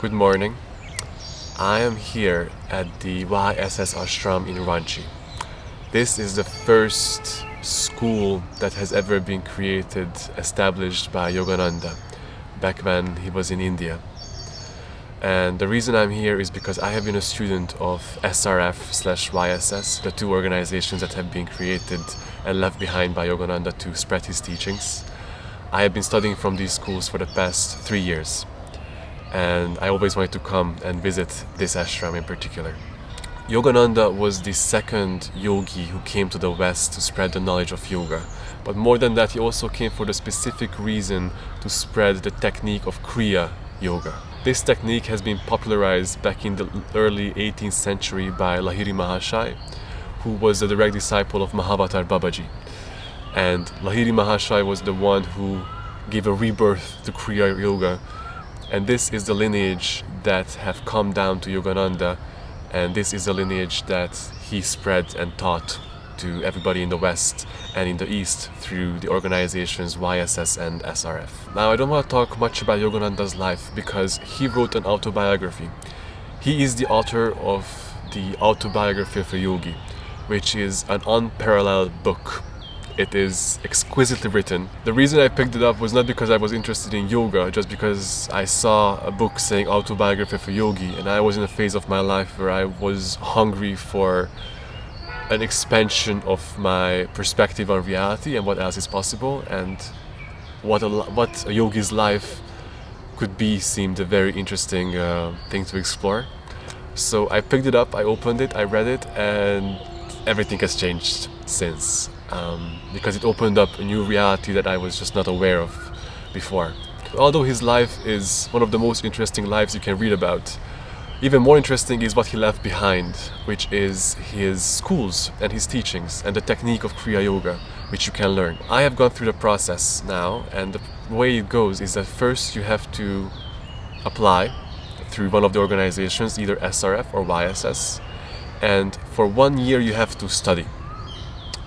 Good morning. I am here at the YSS Ashram in Ranchi. This is the first school that has ever been established by Yogananda back when he was in India. And the reason I'm here is because I have been a student of SRF/YSS, the two organizations that have been created and left behind by Yogananda to spread his teachings. I have been studying from these schools for the past 3 years. And I always wanted to come and visit this ashram in particular. Yogananda was the second yogi who came to the West to spread the knowledge of yoga. But more than that, he also came for the specific reason to spread the technique of Kriya Yoga. This technique has been popularized back in the early 18th century by Lahiri Mahashai, who was a direct disciple of Mahavatar Babaji. And Lahiri Mahashai was the one who gave a rebirth to Kriya Yoga. And this is the lineage that have come down to Yogananda, and this is the lineage that he spread and taught to everybody in the West and in the East through the organizations YSS and SRF. Now, I don't want to talk much about Yogananda's life because he wrote an autobiography. He is the author of the Autobiography of a Yogi, which is an unparalleled book. It is exquisitely written. The reason I picked it up was not because I was interested in yoga, just because I saw a book saying Autobiography of a Yogi, and I was in a phase of my life where I was hungry for an expansion of my perspective on reality and what else is possible, and what a yogi's life could be seemed a very interesting thing to explore. So I picked it up, I opened it, I read it, and everything has changed since. Because it opened up a new reality that I was just not aware of before. Although his life is one of the most interesting lives you can read about, even more interesting is what he left behind, which is his schools and his teachings and the technique of Kriya Yoga, which you can learn. I have gone through the process now, and the way it goes is that first you have to apply through one of the organizations, either SRF or YSS, and for 1 year you have to study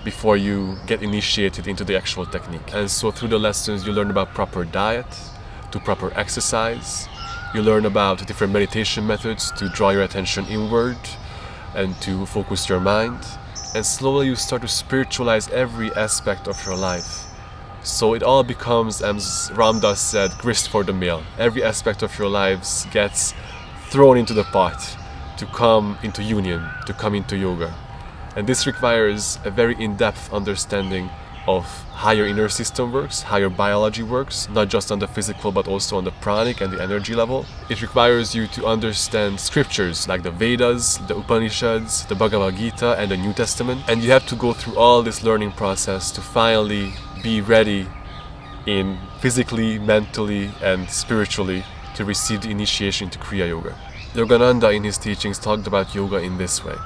before you get initiated into the actual technique. And so through the lessons you learn about proper diet, to proper exercise, you learn about different meditation methods to draw your attention inward and to focus your mind, and slowly you start to spiritualize every aspect of your life. So it all becomes, as Ram Dass said, grist for the mill. Every aspect of your lives gets thrown into the pot to come into union, to come into yoga. And this requires a very in-depth understanding of how your inner system works, how your biology works, not just on the physical but also on the pranic and the energy level. It requires you to understand scriptures like the Vedas, the Upanishads, the Bhagavad Gita and the New Testament. And you have to go through all this learning process to finally be ready in physically, mentally and spiritually to receive the initiation to Kriya Yoga. Yogananda in his teachings talked about yoga in this way.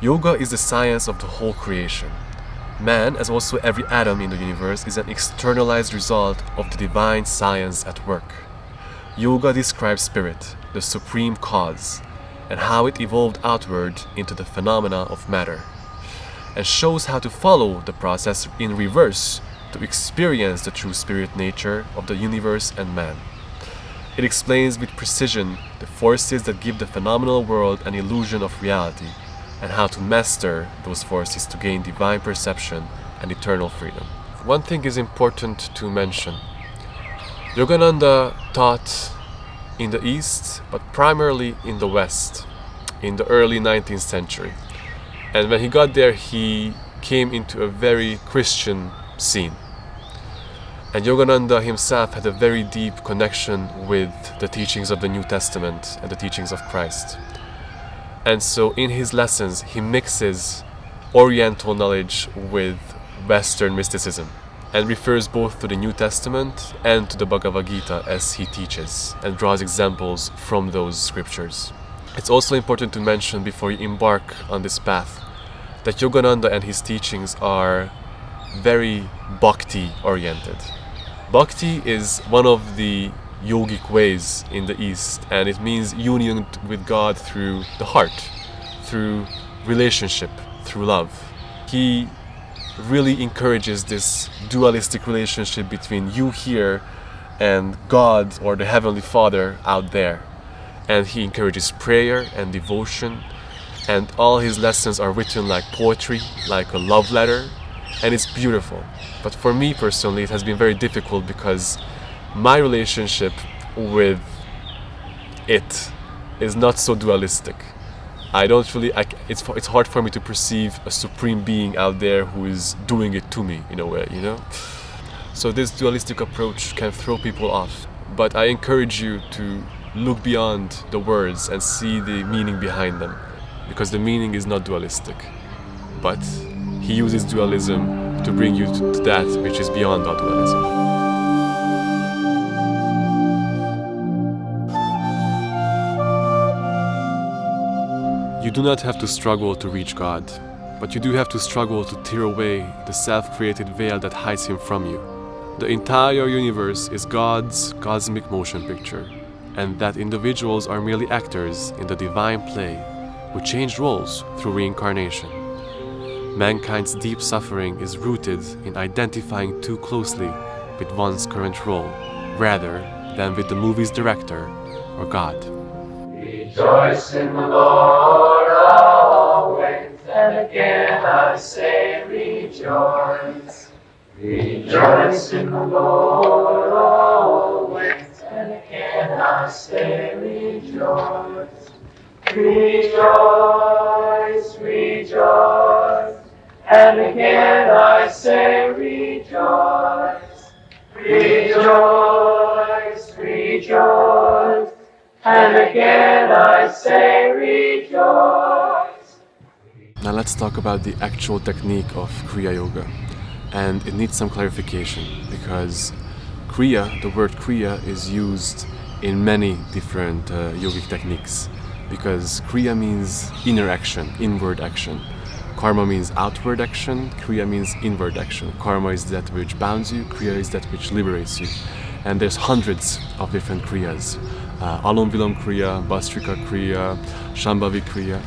Yoga is the science of the whole creation. Man, as also every atom in the universe, is an externalized result of the divine science at work. Yoga describes spirit, the supreme cause, and how it evolved outward into the phenomena of matter, and shows how to follow the process in reverse to experience the true spirit nature of the universe and man. It explains with precision the forces that give the phenomenal world an illusion of reality, and how to master those forces to gain divine perception and eternal freedom. One thing is important to mention. Yogananda taught in the East, but primarily in the West, in the early 19th century. And when he got there, he came into a very Christian scene. And Yogananda himself had a very deep connection with the teachings of the New Testament and the teachings of Christ. And so in his lessons, he mixes Oriental knowledge with Western mysticism and refers both to the New Testament and to the Bhagavad Gita as he teaches and draws examples from those scriptures. It's also important to mention before you embark on this path that Yogananda and his teachings are very Bhakti oriented. Bhakti is one of the yogic ways in the East, and it means union with God through the heart, through relationship, through love. He really encourages this dualistic relationship between you here and God or the Heavenly Father out there. And he encourages prayer and devotion, and all his lessons are written like poetry, like a love letter, and it's beautiful. But for me personally, it has been very difficult because my relationship with it is not so dualistic. I don't really, it's hard for me to perceive a supreme being out there who is doing it to me in a way, you know? So this dualistic approach can throw people off. But I encourage you to look beyond the words and see the meaning behind them, because the meaning is not dualistic, but he uses dualism to bring you to that which is beyond our dualism. You do not have to struggle to reach God, but you do have to struggle to tear away the self-created veil that hides him from you. The entire universe is God's cosmic motion picture, and that individuals are merely actors in the divine play who change roles through reincarnation. Mankind's deep suffering is rooted in identifying too closely with one's current role, rather than with the movie's director or God. Rejoice in the Lord always, and again I say rejoice. Rejoice in the Lord always, and again I say rejoice. Rejoice, rejoice, and again I say rejoice. Rejoice, rejoice, and again I say rejoice. Now let's talk about the actual technique of Kriya Yoga. And it needs some clarification because Kriya, the word Kriya, is used in many different yogic techniques. Because Kriya means inner action, inward action. Karma means outward action, Kriya means inward action. Karma is that which bounds you, Kriya is that which liberates you. And there's hundreds of different Kriyas. Alom Vilom Kriya, Bastrika Kriya, Shambhavi Kriya.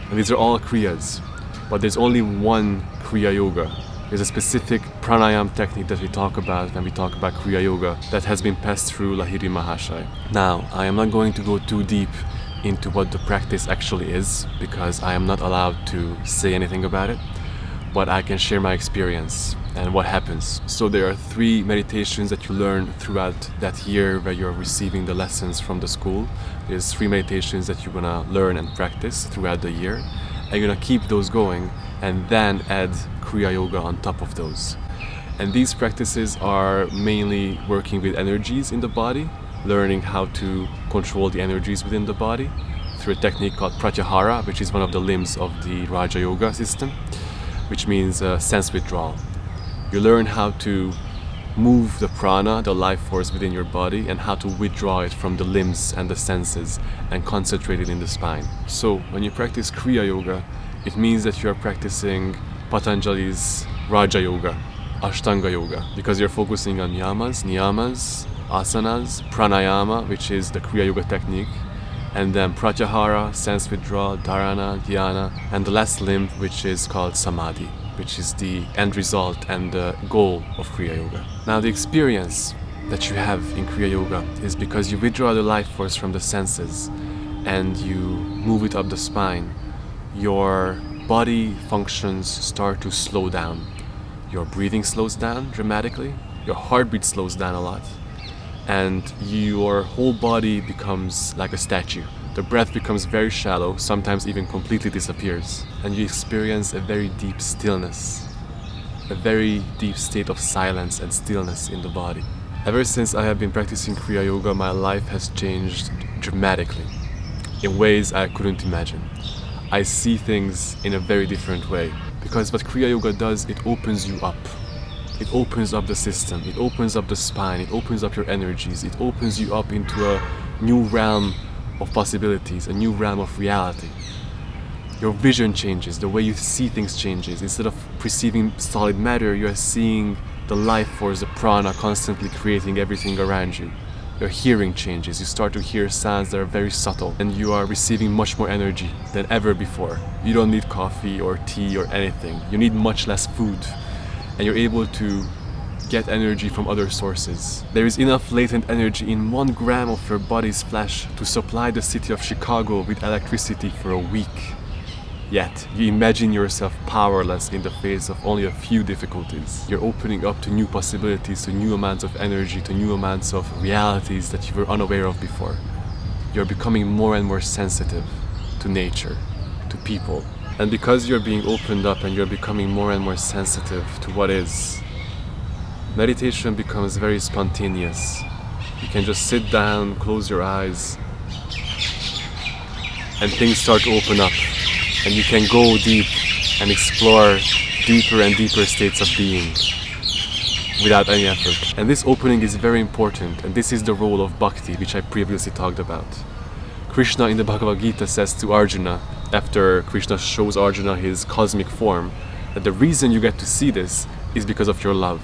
And these are all Kriyas. But there's only one Kriya Yoga. There's a specific pranayam technique that we talk about when we talk about Kriya Yoga that has been passed through Lahiri Mahashaya. Now, I am not going to go too deep into what the practice actually is because I am not allowed to say anything about it, but I can share my experience and what happens. So there are 3 meditations that you learn throughout that year where you're receiving the lessons from the school. There's 3 meditations that you're gonna learn and practice throughout the year, and you're gonna keep those going and then add Kriya Yoga on top of those. And these practices are mainly working with energies in the body, learning how to control the energies within the body through a technique called Pratyahara, which is one of the limbs of the Raja Yoga system, which means sense withdrawal. You learn how to move the prana, the life force within your body, and how to withdraw it from the limbs and the senses and concentrate it in the spine. So when you practice Kriya Yoga, it means that you're practicing Patanjali's Raja Yoga, Ashtanga Yoga, because you're focusing on yamas, niyamas, asanas, pranayama, which is the Kriya Yoga technique, and then pratyahara, sense withdrawal, dharana, dhyana, and the last limb, which is called samadhi, which is the end result and the goal of Kriya Yoga. Now, the experience that you have in Kriya Yoga is because you withdraw the life force from the senses and you move it up the spine. Your body functions start to slow down. Your breathing slows down dramatically, your heartbeat slows down a lot, and your whole body becomes like a statue. The breath becomes very shallow, sometimes even completely disappears, and you experience a very deep stillness, a very deep state of silence and stillness in the body. Ever since I have been practicing Kriya Yoga, my life has changed dramatically, in ways I couldn't imagine. I see things in a very different way, because what Kriya Yoga does, it opens you up. It opens up the system, it opens up the spine, it opens up your energies, it opens you up into a new realm of possibilities, a new realm of reality. Your vision changes, the way you see things changes. Instead of perceiving solid matter, you are seeing the life force, the prana, constantly creating everything around you. Your hearing changes, you start to hear sounds that are very subtle, and you are receiving much more energy than ever before. You don't need coffee or tea or anything, you need much less food. And you're able to get energy from other sources. There is enough latent energy in 1 gram of your body's flesh to supply the city of Chicago with electricity for a week. Yet, you imagine yourself powerless in the face of only a few difficulties. You're opening up to new possibilities, to new amounts of energy, to new amounts of realities that you were unaware of before. You're becoming more and more sensitive to nature, to people. And because you're being opened up and you're becoming more and more sensitive to what is, meditation becomes very spontaneous. You can just sit down, close your eyes, and things start to open up. And you can go deep and explore deeper and deeper states of being without any effort. And this opening is very important, and this is the role of bhakti, which I previously talked about. Krishna in the Bhagavad Gita says to Arjuna, after Krishna shows Arjuna his cosmic form, that the reason you get to see this is because of your love,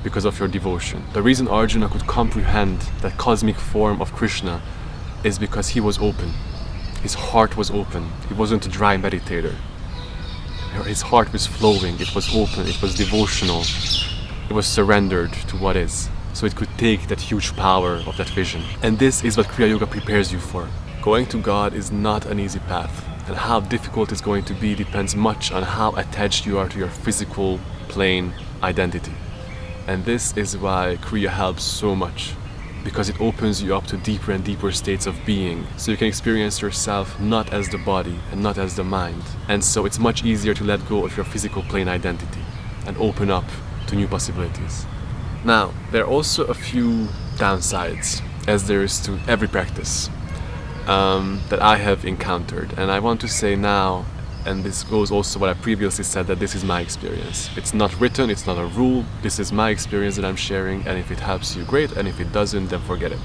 because of your devotion. The reason Arjuna could comprehend that cosmic form of Krishna is because he was open. His heart was open. He wasn't a dry meditator. His heart was flowing, it was open, it was devotional, it was surrendered to what is. So it could take that huge power of that vision. And this is what Kriya Yoga prepares you for. Going to God is not an easy path, and how difficult it's going to be depends much on how attached you are to your physical plane identity. And this is why Kriya helps so much, because it opens you up to deeper and deeper states of being, so you can experience yourself not as the body and not as the mind. And so it's much easier to let go of your physical plane identity and open up to new possibilities. Now, there are also a few downsides, as there is to every practice, that I have encountered. And I want to say now, and this goes also what I previously said, that this is my experience. It's not written, it's not a rule, this is my experience that I'm sharing, and if it helps you, great, and if it doesn't, then forget it.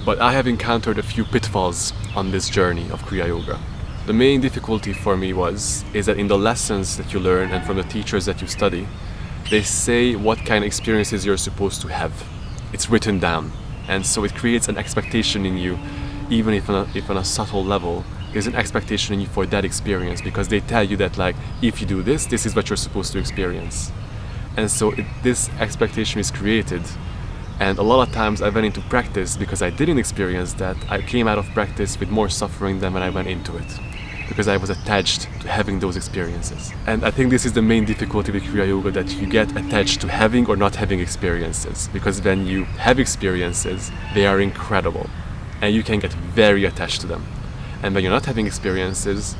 But I have encountered a few pitfalls on this journey of Kriya Yoga. The main difficulty for me is that in the lessons that you learn and from the teachers that you study, they say what kind of experiences you're supposed to have. It's written down, and so it creates an expectation in you, even if on a subtle level, there's an expectation in you for that experience, because they tell you that, like, if you do this, this is what you're supposed to experience. And so this expectation is created, and a lot of times I went into practice because I didn't experience that. I came out of practice with more suffering than when I went into it, because I was attached to having those experiences. And I think this is the main difficulty with Kriya Yoga, that you get attached to having or not having experiences, because when you have experiences, they are incredible, and you can get very attached to them. And when you're not having experiences,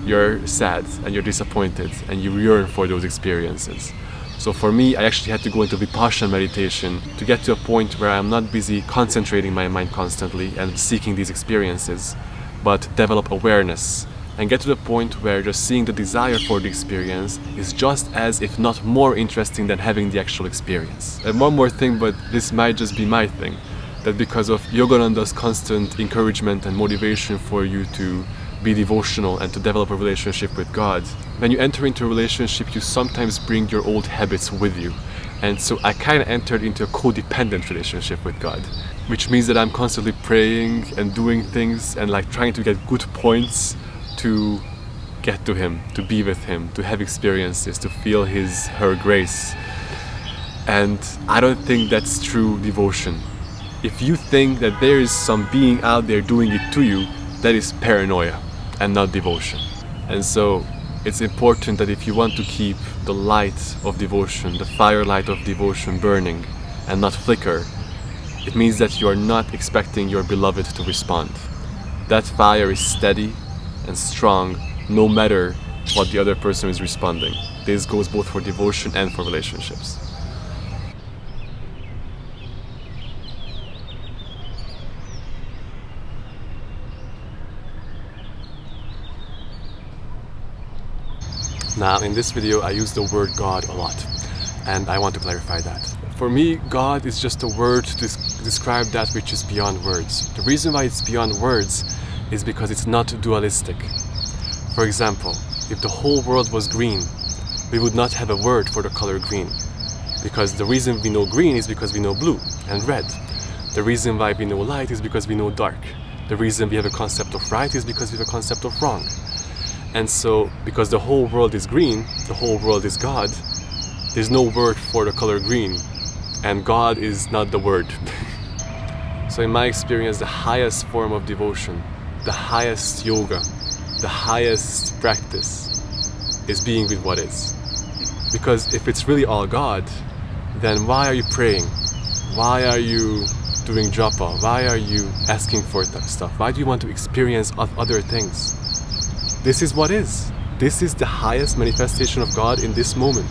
you're sad and you're disappointed and you yearn for those experiences. So for me, I actually had to go into Vipassana meditation to get to a point where I'm not busy concentrating my mind constantly and seeking these experiences, but develop awareness and get to the point where just seeing the desire for the experience is just as, if not more, interesting than having the actual experience. And one more thing, but this might just be my thing, that because of Yogananda's constant encouragement and motivation for you to be devotional and to develop a relationship with God, when you enter into a relationship, you sometimes bring your old habits with you. And so I kind of entered into a codependent relationship with God, which means that I'm constantly praying and doing things and like trying to get good points to get to Him, to be with Him, to have experiences, to feel her grace. And I don't think that's true devotion. If you think that there is some being out there doing it to you, that is paranoia and not devotion. And so it's important that if you want to keep the light of devotion, the firelight of devotion burning and not flicker, it means that you are not expecting your beloved to respond. That fire is steady and strong no matter what the other person is responding. This goes both for devotion and for relationships. Now, in this video, I use the word God a lot, and I want to clarify that. For me, God is just a word to describe that which is beyond words. The reason why it's beyond words is because it's not dualistic. For example, if the whole world was green, we would not have a word for the color green, because the reason we know green is because we know blue and red. The reason why we know light is because we know dark. The reason we have a concept of right is because we have a concept of wrong. And so, because the whole world is green, the whole world is God, there's no word for the color green, and God is not the word. So in my experience, the highest form of devotion, the highest yoga, the highest practice is being with what is. Because if it's really all God, then why are you praying? Why are you doing japa? Why are you asking for stuff? Why do you want to experience other things? This is what is. This is the highest manifestation of God in this moment.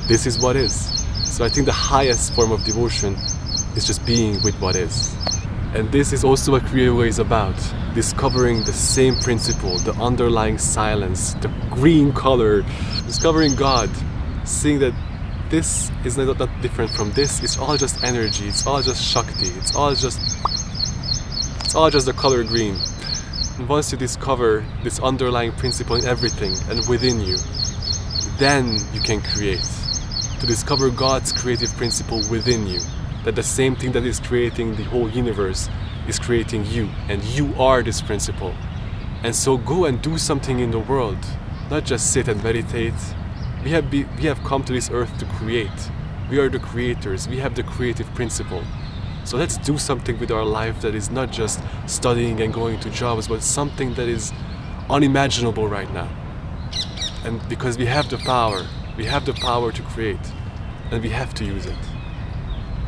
This is what is. So I think the highest form of devotion is just being with what is. And this is also what Kriya Yoga is about. Discovering the same principle, the underlying silence, the green color, discovering God, seeing that this is not different from this. It's all just energy. It's all just Shakti. It's all just the color green. And once you discover this underlying principle in everything and within you, then you can create. To discover God's creative principle within you, that the same thing that is creating the whole universe is creating you, and you are this principle. And so go and do something in the world, not just sit and meditate. We have come to this earth to create. We are the creators. We have the creative principle. So let's do something with our life that is not just studying and going to jobs, but something that is unimaginable right now. And because we have the power to create, and we have to use it.